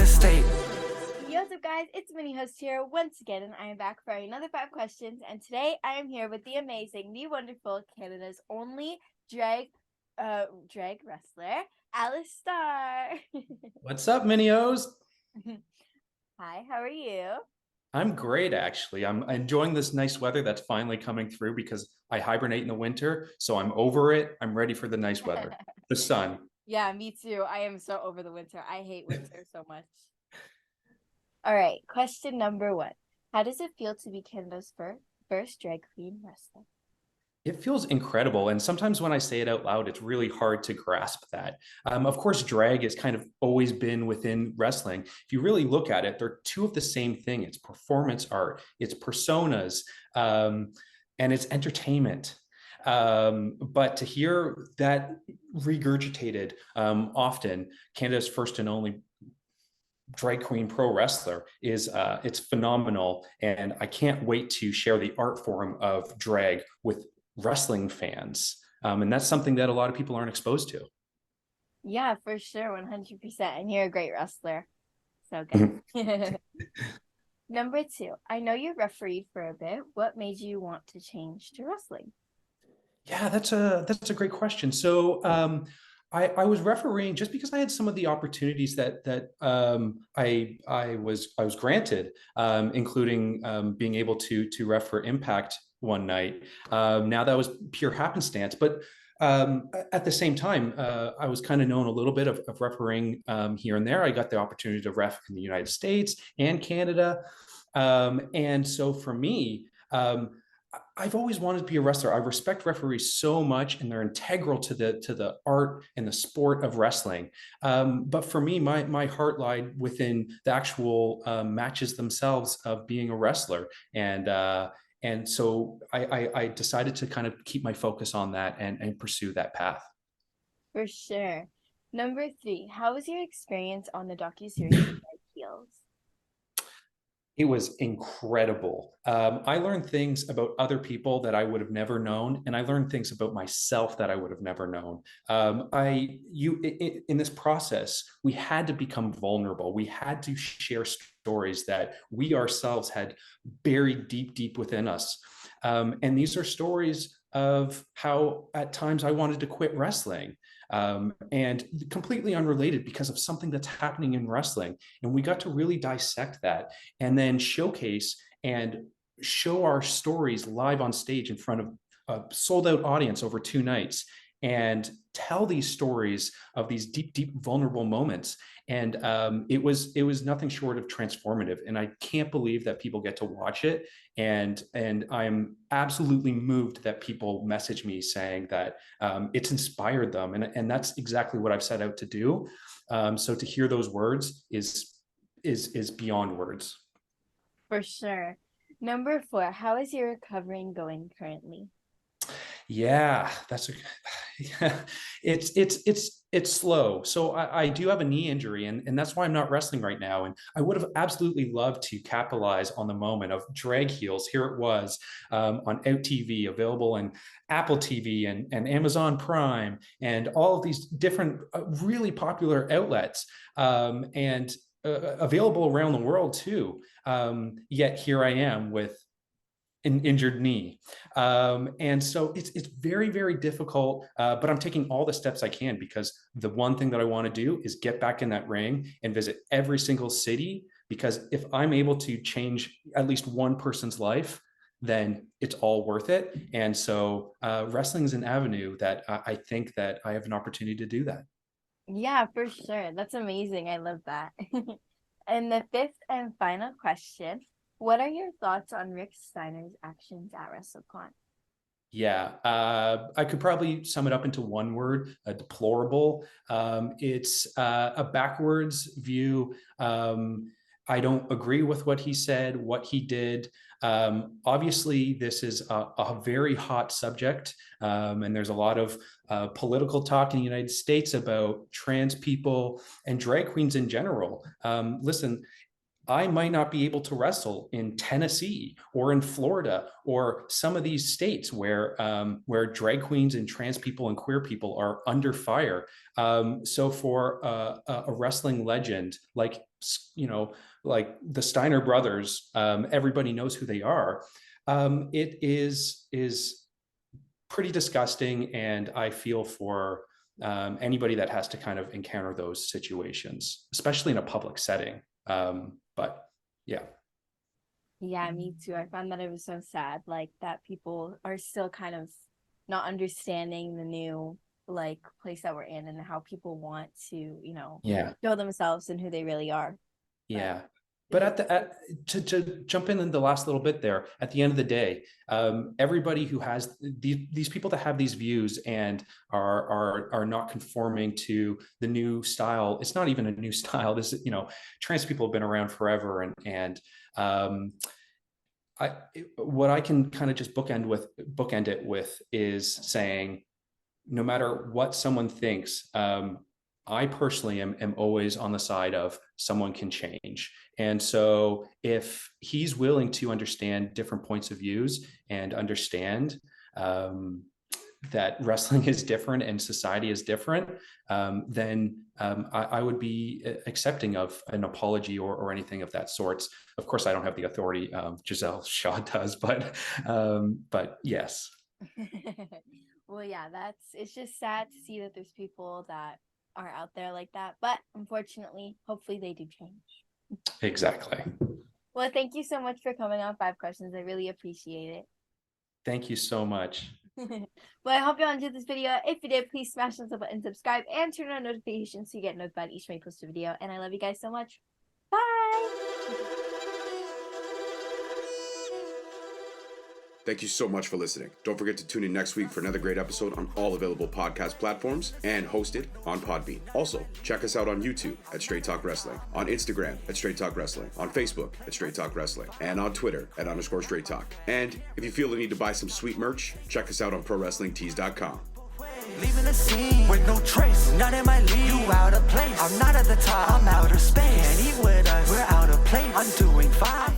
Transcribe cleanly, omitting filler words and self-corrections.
estate. Yo, what's up, guys? It's Mini Host here once again, and I am back for another 5 questions. And today I am here with the amazing, the wonderful, Canada's only drag wrestler, Alice Starr. What's up, Minios? Hi, how are you? I'm great, actually. I'm enjoying this nice weather that's finally coming through because I hibernate in the winter, so I'm over it. I'm ready for the nice weather, the sun. Yeah, me too. I am so over the winter. I hate winter so much. All right, question number 1. How does it feel to be Canada's first drag queen wrestler? It feels incredible. And sometimes when I say it out loud, it's really hard to grasp that. Of course, drag has kind of always been within wrestling. If you really look at it, they're two of the same thing. It's performance art, it's personas, and it's entertainment. But to hear that regurgitated often, Canada's first and only drag queen pro wrestler is it's phenomenal, and I can't wait to share the art form of drag with wrestling fans, and that's something that a lot of people aren't exposed to. Yeah, for sure, 100%. And you're a great wrestler. So good. Number 2, I know you refereed for a bit. What made you want to change to wrestling? Yeah, that's a great question. So I was refereeing just because I had some of the opportunities that I was granted, including being able to ref for Impact one night. Now that was pure happenstance, but at the same time, I was kind of known a little bit of refereeing here and there. I got the opportunity to ref in the United States and Canada, and so for me. I've always wanted to be a wrestler. I respect referees so much, and they're integral to the art and the sport of wrestling. But for me, my heart lied within the actual matches themselves of being a wrestler, and so I decided to kind of keep my focus on that and pursue that path. For sure. Number 3, how was your experience on the docuseries Drag Heels? It was incredible. I learned things about other people that I would have never known, and I learned things about myself that I would have never known. In this process, we had to become vulnerable. We had to share stories that we ourselves had buried deep, deep within us. And these are stories of how at times I wanted to quit wrestling, and completely unrelated because of something that's happening in wrestling. And we got to really dissect that and then showcase and show our stories live on stage in front of a sold out audience over 2 nights, and tell these stories of these deep, deep, vulnerable moments. And it was nothing short of transformative. And I can't believe that people get to watch it. And I'm absolutely moved that people message me saying that it's inspired them. And that's exactly what I've set out to do. So to hear those words is beyond words. For sure. Number 4, how is your recovering going currently? Yeah, it's slow. So I do have a knee injury, and that's why I'm not wrestling right now. And I would have absolutely loved to capitalize on the moment of Drag Heels. Here it was, on Out TV, available in Apple TV and Amazon Prime, and all of these different really popular outlets, and available around the world too. Yet here I am with an injured knee, and so it's very, very difficult, but I'm taking all the steps I can, because the one thing that I want to do is get back in that ring and visit every single city, because if I'm able to change at least one person's life, then it's all worth it. And so wrestling is an avenue that I think that I have an opportunity to do that. Yeah, for sure. That's amazing. I love that. And the 5th and final question, what are your thoughts on Rick Steiner's actions at WrestleCon? Yeah, I could probably sum it up into one word: deplorable. It's a backwards view. I don't agree with what he said, what he did. Obviously, this is a very hot subject, and there's a lot of political talk in the United States about trans people and drag queens in general. Listen, I might not be able to wrestle in Tennessee or in Florida or some of these states where drag queens and trans people and queer people are under fire. So for a wrestling legend like like the Steiner brothers, everybody knows who they are. It is pretty disgusting, and I feel for anybody that has to kind of encounter those situations, especially in a public setting. But yeah. Yeah, me too. I found that it was so sad, like that people are still kind of not understanding the new like place that we're in and how people want to, Yeah. show themselves and who they really are. Yeah. But to jump in the last little bit there, at the end of the day, everybody who has these people that have these views and are not conforming to the new style. It's not even a new style. This is, trans people have been around forever, and what I can kind of just bookend it with is saying, no matter what someone thinks, I personally am always on the side of someone can change. And so if he's willing to understand different points of views and understand that wrestling is different and society is different, then I would be accepting of an apology or anything of that sort. Of course, I don't have the authority Giselle Shaw does, but yes. Well, yeah, it's just sad to see that there's people that are out there like that, but unfortunately, hopefully they do change. Exactly. Well, thank you so much for coming on 5 Questions. I really appreciate it. Thank you so much. Well, I hope you all enjoyed this video. If you did, please smash the button, subscribe, and turn on notifications so you get notified each time I post a video. And I love you guys so much. Bye! Thank you so much for listening. Don't forget to tune in next week for another great episode on all available podcast platforms and hosted on Podbean. Also, check us out on YouTube at Straight Talk Wrestling, on Instagram at Straight Talk Wrestling, on Facebook at Straight Talk Wrestling, and on Twitter at _Straight Talk. And if you feel the need to buy some sweet merch, check us out on ProWrestlingTees.com. Leaving the scene with no trace, not in my league. You out of place. I'm not at the top, I'm outer space. Can't eat with us, we're out of place. I'm doing fine.